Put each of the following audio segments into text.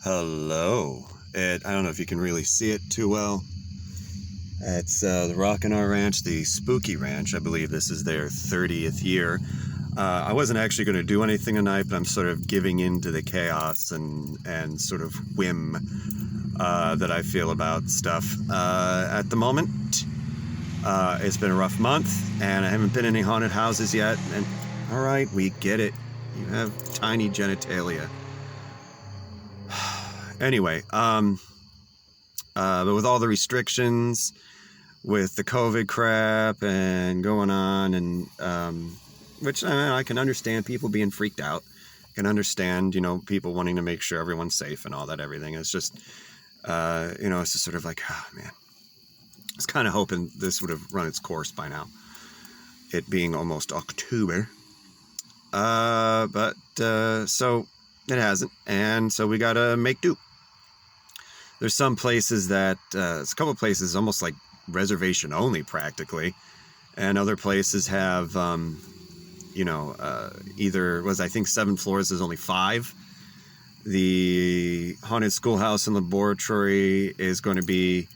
Hello. I don't know if you can really see it too well. It's the Rockin R Ranch, the Spooky Ranch. I believe this is their 30th year. I wasn't actually going to do anything tonight, but I'm sort of giving into the chaos and sort of whim that I feel about stuff at the moment. It's been a rough month, and I haven't been in any haunted houses yet. And all right, we get it. You have tiny genitalia. Anyway, but with all the restrictions, with the COVID crap and going on, and which I can understand people being freaked out. I can understand, people wanting to make sure everyone's safe and all that, everything. It's just, it's just sort of like, oh man, I was kind of hoping this would have run its course by now. It being almost October. But so it hasn't. And so we got to make do. There's some places that, it's a couple of places almost like reservation only practically. And other places have, either was, I think 7 floors, there's only 5. The haunted schoolhouse and laboratory is going to be,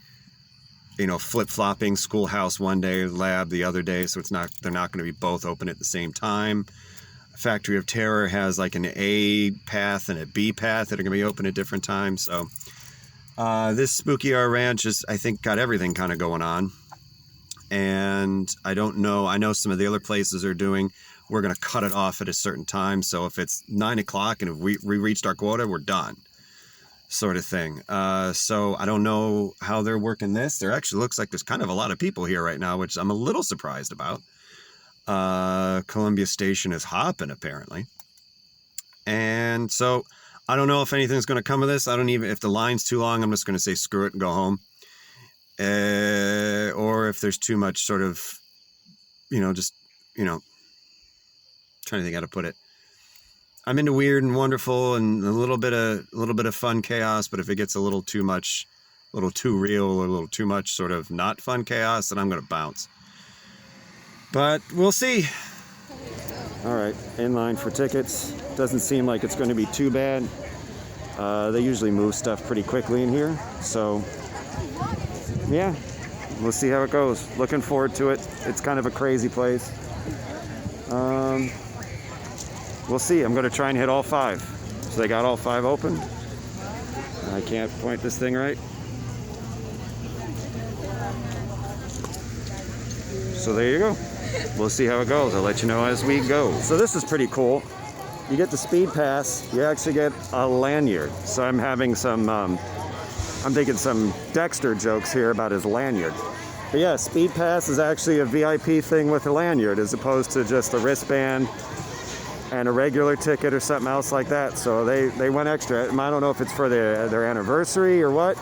flip-flopping, schoolhouse one day, lab the other day. So they're not going to be both open at the same time. Factory of Terror has like an A path and a B path that are going to be open at different times. So this Spooky R Ranch is, I think, got everything kind of going on. And I don't know. I know some of the other places are doing, we're going to cut it off at a certain time. So if it's 9 o'clock and if we reached our quota, we're done, sort of thing. So I don't know how they're working this. There actually looks like there's kind of a lot of people here right now, which I'm a little surprised about. Columbia Station is hopping apparently. And so I don't know if anything's going to come of this. If the line's too long, I'm just going to say screw it and go home. Or if there's too much sort of, trying to think how to put it. I'm into weird and wonderful and a little bit of fun chaos, but if it gets a little too much, a little too real, or a little too much sort of not fun chaos, then I'm going to bounce. But we'll see. All right, in line for tickets. Doesn't seem like it's going to be too bad. They usually move stuff pretty quickly in here. So, yeah, we'll see how it goes. Looking forward to it. It's kind of a crazy place. We'll see. I'm going to try and hit all 5. So they got all 5 open. I can't point this thing right. So there you go. We'll see how it goes. I'll let you know as we go. So this is pretty cool. You get the speed pass, you actually get a lanyard. So I'm having some, I'm thinking some Dexter jokes here about his lanyard. But yeah, speed pass is actually a VIP thing with a lanyard as opposed to just a wristband and a regular ticket or something else like that. So they went extra. I don't know if it's for their anniversary or what.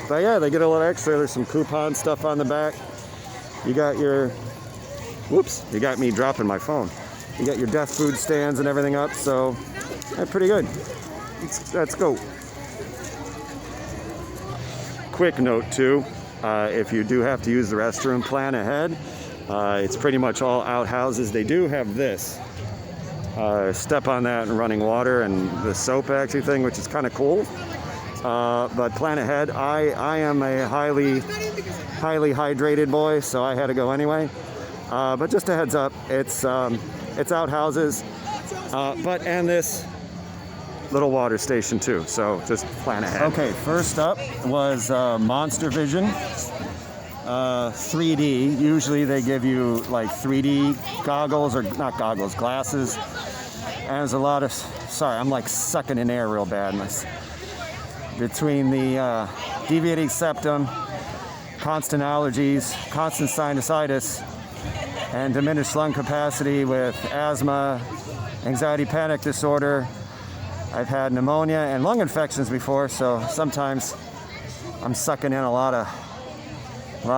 But yeah, they get a little extra. There's some coupon stuff on the back. You got your... Whoops, you got me dropping my phone. You got your death food stands and everything up, so pretty good. Let's go. Quick note too, if you do have to use the restroom, plan ahead. It's pretty much all outhouses. They do have this. Step on that and running water and the soap actually thing, which is kind of cool. But plan ahead. I am a highly hydrated boy, so I had to go anyway. But just a heads up, it's outhouses, and this little water station too, so just plan ahead. Okay, first up was Monster Vision, 3D. Usually they give you like 3D goggles, or not goggles, glasses. And there's a lot of, sorry, I'm like sucking in air real bad. Between the deviating septum, constant allergies, constant sinusitis, and diminished lung capacity with asthma, anxiety panic disorder. I've had pneumonia and lung infections before, so sometimes I'm sucking in a lot of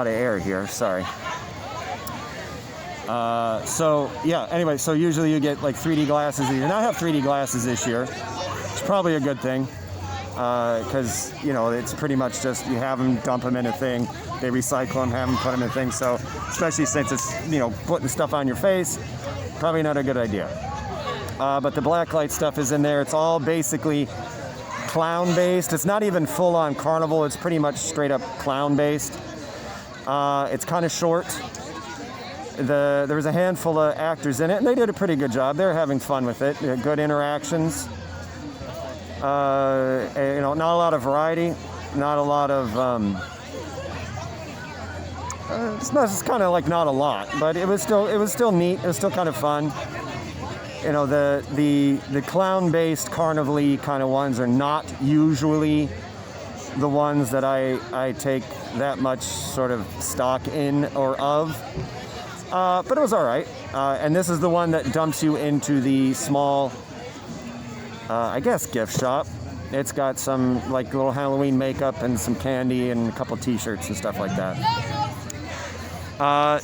air here, sorry. So yeah, anyway, so usually you get like 3D glasses. You did not have 3D glasses this year. It's probably a good thing, because it's pretty much just you have them, dump them in a thing, they recycle them, have them, put them in things. So especially since it's putting stuff on your face, probably not a good idea. But the black light stuff is in there. It's all basically clown based. It's not even full on carnival. It's pretty much straight up clown based. It's kind of short. There was a handful of actors in it, and they did a pretty good job. They were having fun with it. They had good interactions. Not a lot of variety, not a lot of. It's kind of like not a lot, but it was still neat. It was still kind of fun. The clown-based carnival-y kind of ones are not usually the ones that I take that much sort of stock in or of. But it was all right. And this is the one that dumps you into the small, I guess, gift shop. It's got some like little Halloween makeup and some candy and a couple t-shirts and stuff like that.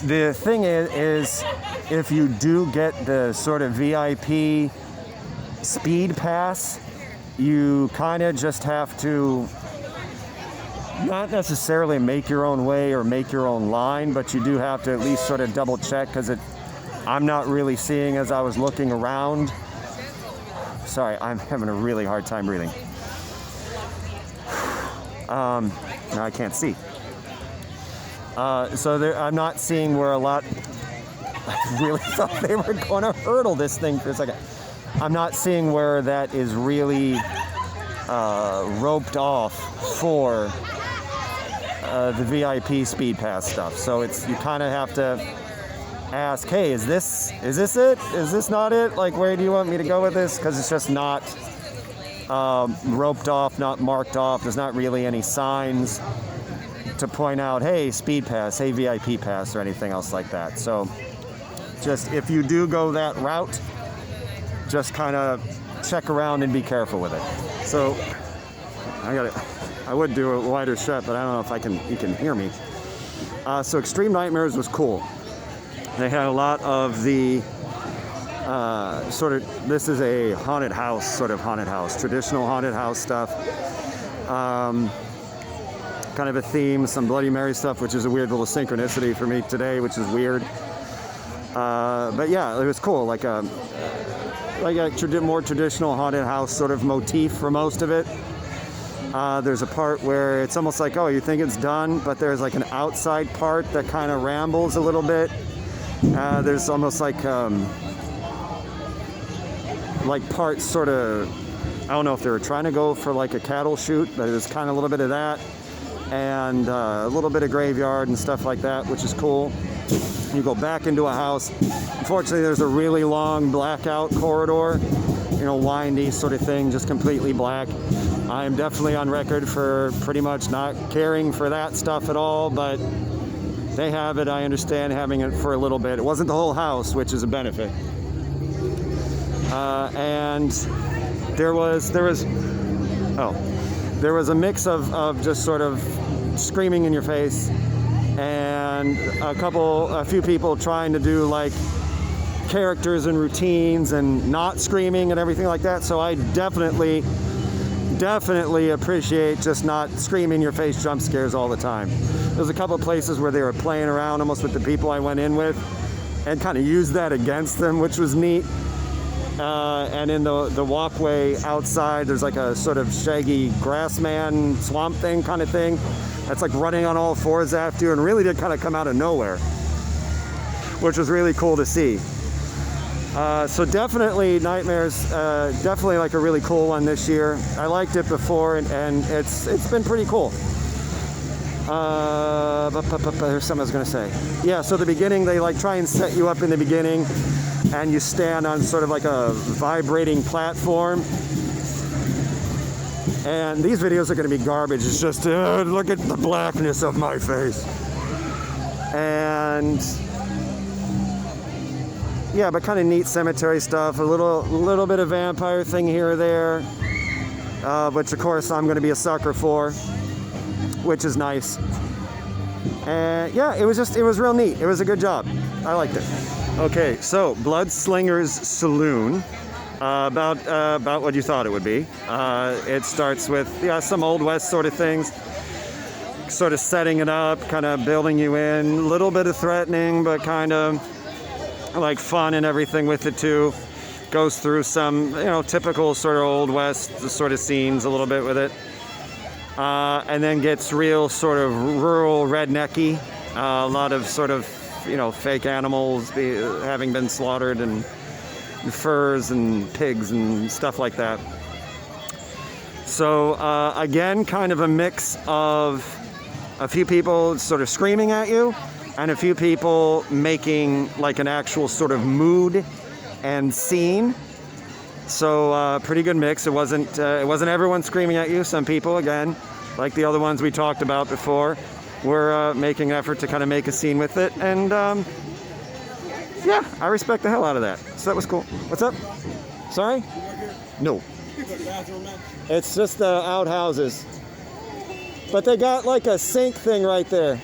The thing is if you do get the sort of VIP speed pass, you kind of just have to not necessarily make your own way or make your own line, but you do have to at least sort of double check, because I'm not really seeing as I was looking around. Sorry, I'm having a really hard time breathing. Now I can't see. I'm not seeing where a lot. I really thought they were going to hurdle this thing for a second. I'm not seeing where that is really roped off for the VIP speed pass stuff. So you kind of have to ask, hey, is this it? Is this not it? Like, where do you want me to go with this? Because it's just not roped off, not marked off. There's not really any signs to point out, hey, speed pass, hey, VIP pass, or anything else like that. So just if you do go that route, just kind of check around and be careful with it. So I would do a wider shot, but I don't know if you can hear me. So Extreme Nightmares was cool. They had a lot of the this is a haunted house, traditional haunted house stuff. Kind of a theme, some Bloody Mary stuff, which is a weird little synchronicity for me today, which is weird. But yeah, it was cool, like a more traditional haunted house sort of motif for most of it. There's a part where it's almost like, oh, you think it's done, but there's like an outside part that kind of rambles a little bit. There's almost like parts sort of, I don't know if they were trying to go for like a cattle chute, but it was kind of a little bit of that, and a little bit of graveyard and stuff like that, which is cool. You go back into a house. Unfortunately, there's a really long blackout corridor, windy sort of thing, just completely black. I am definitely on record for pretty much not caring for that stuff at all, but they have it. I understand having it for a little bit. It wasn't the whole house, which is a benefit. And there was a mix of just sort of screaming in your face, and a few people trying to do like characters and routines and not screaming and everything like that. So I definitely appreciate just not screaming in your face jump scares all the time. There's a couple of places where they were playing around almost with the people I went in with and kind of used that against them, which was neat. And in the walkway outside, there's like a sort of shaggy grass man swamp thing kind of thing that's like running on all fours after you, and really did kind of come out of nowhere, which was really cool to see. So definitely Nightmares, definitely like a really cool one this year. I liked it before, and it's been pretty cool. There's something I was gonna say. Yeah, so the beginning, they like try and set you up in the beginning, and you stand on sort of like a vibrating platform. And these videos are gonna be garbage. It's just, look at the blackness of my face. And yeah, but kind of neat cemetery stuff. A little bit of vampire thing here or there, which of course I'm gonna be a sucker for, which is nice. And yeah, it was real neat. It was a good job. I liked it. Okay, so Blood Slingers Saloon, about what you thought it would be. It starts with some Old West sort of things, sort of setting it up, kind of building you in, a little bit of threatening, but kind of like fun and everything with it too. goes through some, typical sort of Old West sort of scenes a little bit with it. And then gets real sort of rural rednecky. A lot of sort of, fake animals having been slaughtered and furs and pigs and stuff like that. So again, kind of a mix of a few people sort of screaming at you and a few people making like an actual sort of mood and scene. So pretty good mix. It wasn't everyone screaming at you. Some people, again, like the other ones we talked about before, were making an effort to kind of make a scene with it. And yeah, I respect the hell out of that. So that was cool. What's up? Sorry? No. It's just outhouses. But they got like a sink thing right there.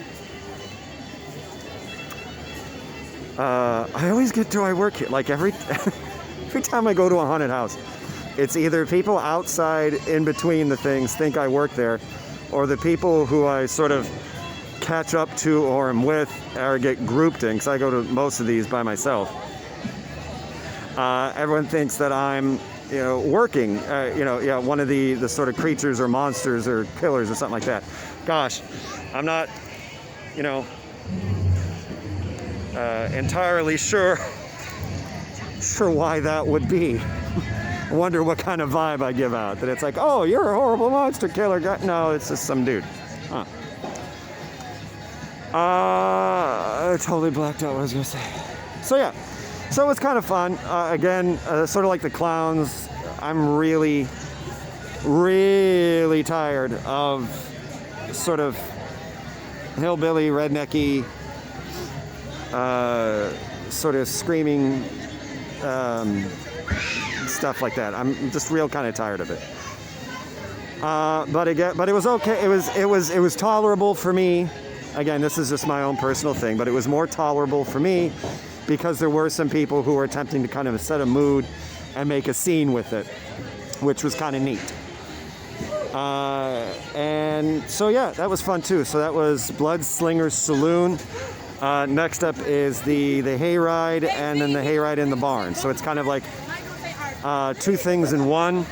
I always get to I work here. Like every time I go to a haunted house, it's either people outside in between the things think I work there, or the people who I sort of catch up to or am with or get grouped in, because I go to most of these by myself. Everyone thinks that I'm, working, one of the sort of creatures or monsters or killers or something like that. Gosh, I'm not, entirely sure why that would be. I wonder what kind of vibe I give out. That it's like, oh, you're a horrible monster killer guy. No, it's just some dude. Huh. I totally blacked out what I was going to say. So yeah, so it was kind of fun. Again, sort of like the clowns, I'm really, really tired of sort of hillbilly, rednecky, sort of screaming stuff like that. I'm just real kind of tired of it. But it was okay. It was tolerable for me. Again, this is just my own personal thing, but it was more tolerable for me because there were some people who were attempting to kind of set a mood and make a scene with it, which was kind of neat. And so yeah, that was fun too. So that was Blood Slingers Saloon. Next up is the Hayride, and then the Hayride in the barn. So it's kind of like two things in one.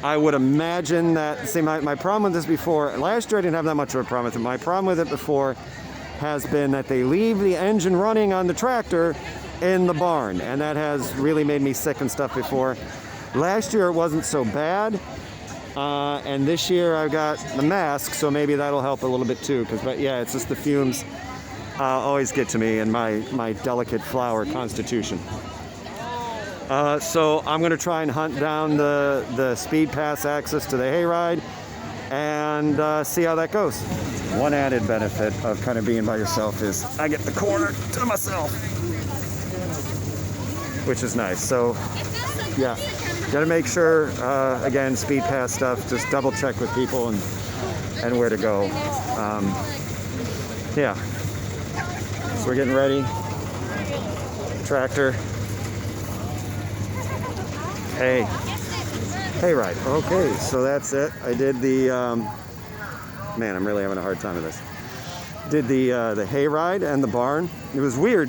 I would imagine that, see, my problem with this before, last year I didn't have that much of a problem with it. My problem with it before has been that they leave the engine running on the tractor in the barn, and that has really made me sick and stuff before. Last year it wasn't so bad, and this year I've got the mask, so maybe that'll help a little bit too, but yeah, it's just the fumes always get to me and my delicate flower constitution. So I'm going to try and hunt down the speed pass access to the Hayride and see how that goes. One added benefit of kind of being by yourself is I get the corner to myself, which is nice. So yeah, got to make sure, again, speed pass stuff, just double check with people and where to go. Yeah, so we're getting ready. Tractor. Hayride. Okay, so that's it. I did the, man, I'm really having a hard time with this. Did the Hayride and the barn. It was weird.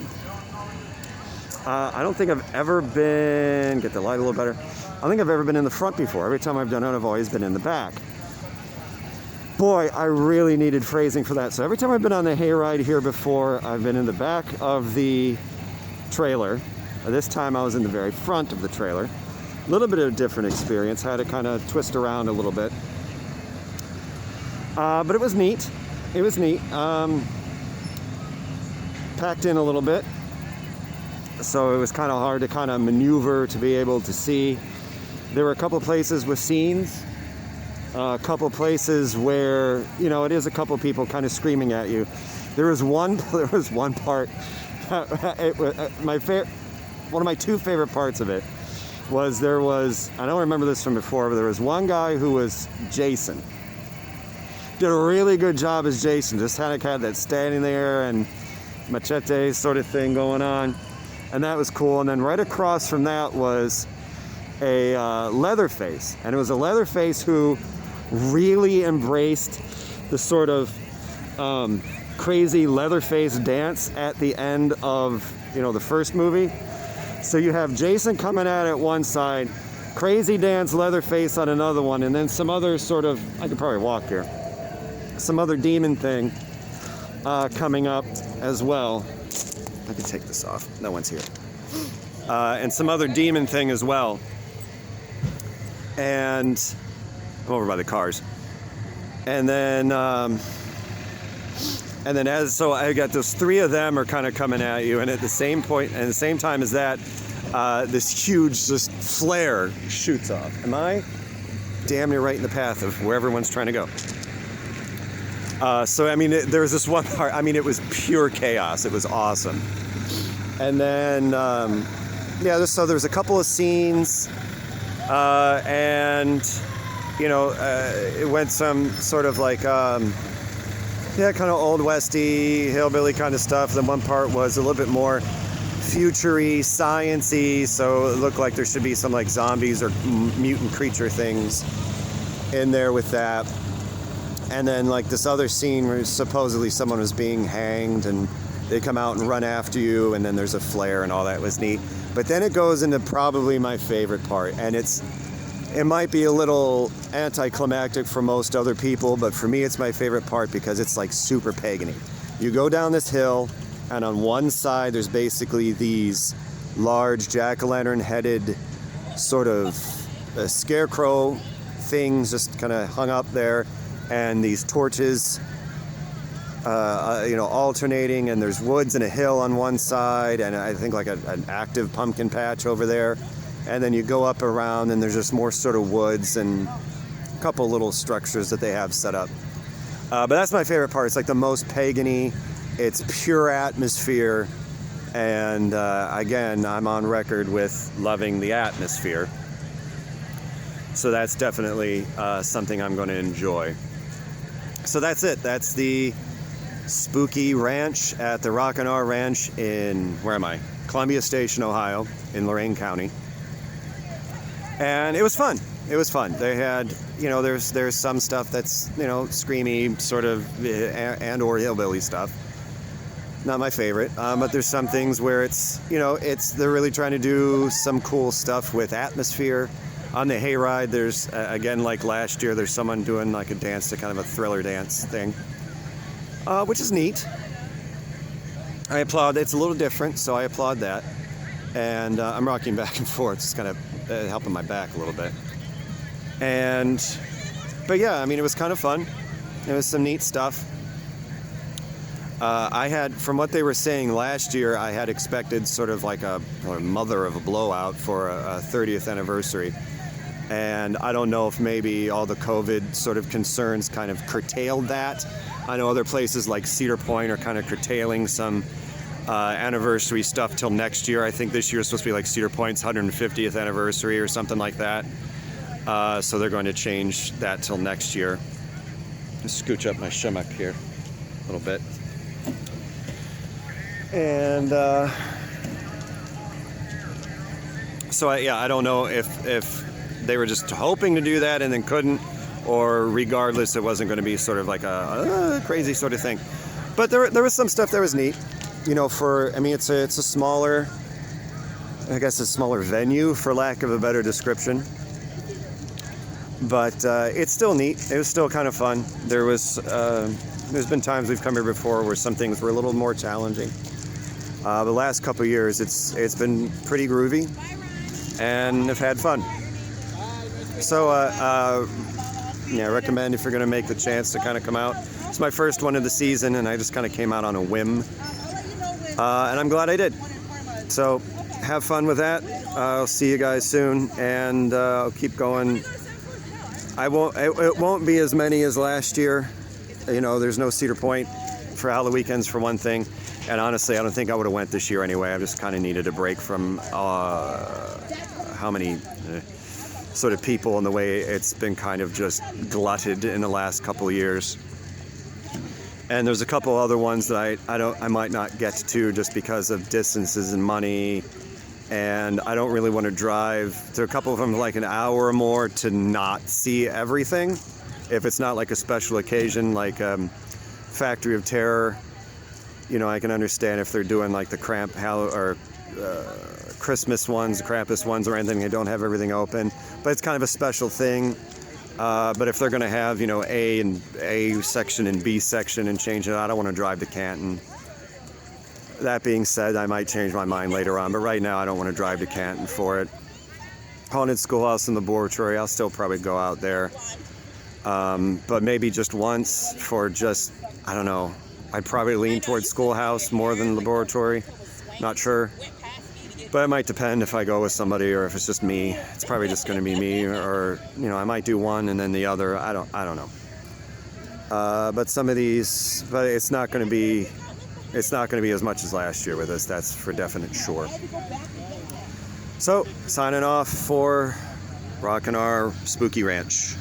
I don't think I've ever been, get the light a little better. I don't think I've ever been in the front before. Every time I've done it, I've always been in the back. Boy, I really needed phrasing for that. So every time I've been on the Hayride here before, I've been in the back of the trailer. This time I was in the very front of the trailer. A little bit of a different experience. Had to kind of twist around a little bit. But it was neat. It was neat. Packed in a little bit. So it was kind of hard to kind of maneuver to be able to see. There were a couple places with scenes. A couple places where, it is a couple people kind of screaming at you. There was one part. One of my two favorite parts of it was I don't remember this from before, but there was one guy who was Jason. Did a really good job as Jason, just kind of had that standing there and machete sort of thing going on, and that was cool. And then right across from that was a Leatherface, and it was a Leatherface who really embraced the sort of crazy Leatherface dance at the end of the first movie, So you have Jason coming at it one side, Crazy Dance Leatherface on another one, and then some other sort of, I could probably walk here, some other demon thing coming up as well. I can take this off. No one's here. And some other demon thing as well. And I'm over by the cars. And then so I got those three of them are kind of coming at you, and at the same point, and the same time as that, this huge just flare shoots off. Am I damn near right in the path of where everyone's trying to go? So I mean, there was this one part. I mean, it was pure chaos. It was awesome. And then yeah, so there was a couple of scenes, and you know, it went some sort of like yeah, kind of old westy hillbilly kind of stuff. Then one part was a little bit more future-y, science-y, so it looked like there should be some like zombies or mutant creature things in there with that. And then like this other scene where supposedly someone was being hanged and they come out and run after you, and then there's a flare and all that was neat. But then it goes into probably my favorite part, and it might be a little anticlimactic for most other people, but for me it's my favorite part because it's like super pagany. You go down this hill, and on one side there's basically these large jack-o'-lantern headed sort of scarecrow things just kind of hung up there, and these torches you know, alternating, and there's woods and a hill on one side, and I think like an active pumpkin patch over there. And then you go up around and there's just more sort of woods and a couple little structures that they have set up. But that's my favorite part. It's like the most pagany. It's pure atmosphere. And again, I'm on record with loving the atmosphere. So that's definitely something I'm going to enjoy. So that's it. That's the spooky ranch at the Rockin R Ranch in, where am I? Columbia Station, Ohio, in Lorain County. And it was fun. It was fun. They had, you know, there's some stuff that's, you know, screamy sort of and or hillbilly stuff. Not my favorite, but there's some things where it's, you know, they're really trying to do some cool stuff with atmosphere. On the Hayride, there's again, like last year, there's someone doing like a dance to kind of a thriller dance thing, which is neat. I applaud. It's a little different, so I applaud that. And I'm rocking back and forth, just kind of helping my back a little bit. But yeah, I mean, it was kind of fun. It was some neat stuff. I had, from what they were saying last year, I had expected sort of like a mother of a blowout for a 30th anniversary. And I don't know if maybe all the COVID sort of concerns kind of curtailed that. I know other places like Cedar Point are kind of curtailing some anniversary stuff till next year. I think this year is supposed to be like Cedar Point's 150th anniversary or something like that. So they're going to change that till next year. Just scooch up my stomach here a little bit. And so yeah, I don't know if they were just hoping to do that and then couldn't, or regardless, it wasn't going to be sort of like a crazy sort of thing. But there was some stuff that was neat. You know, I mean, it's a smaller, I guess a smaller venue, for lack of a better description. But it's still neat. It was still kind of fun. There's been times we've come here before where some things were a little more challenging. The last couple of years, it's been pretty groovy, and I've had fun. So yeah, I recommend if you're going to make the chance to kind of come out. It's my first one of the season, and I just kind of came out on a whim. And I'm glad I did. So have fun with that. I'll see you guys soon, and I'll keep going. It won't be as many as last year. You know, there's no Cedar Point for Halloween weekends for one thing. And honestly, I don't think I would have went this year anyway. I just kind of needed a break from how many sort of people and the way it's been kind of just glutted in the last couple of years. And there's a couple other ones that I might not get to just because of distances and money, and I don't really want to drive. There are a couple of them like an hour or more to not see everything. If it's not like a special occasion, like Factory of Terror, you know, I can understand if they're doing like the Christmas ones, Krampus ones, or anything. They don't have everything open, but it's kind of a special thing. But if they're going to have, you know, A section and B section and change it, I don't want to drive to Canton. That being said, I might change my mind later on, but right now I don't want to drive to Canton for it. Haunted Schoolhouse and Laboratory, I'll still probably go out there. But maybe just once for just, I don't know, I'd probably lean towards Schoolhouse more than Laboratory. Not sure. But it might depend if I go with somebody or if it's just me. It's probably just going to be me, or, you know, I might do one and then the other. I don't know. But some of these, but it's not going to be as much as last year with us. That's for definite sure. So, signing off for Rockin R Spooky Ranch.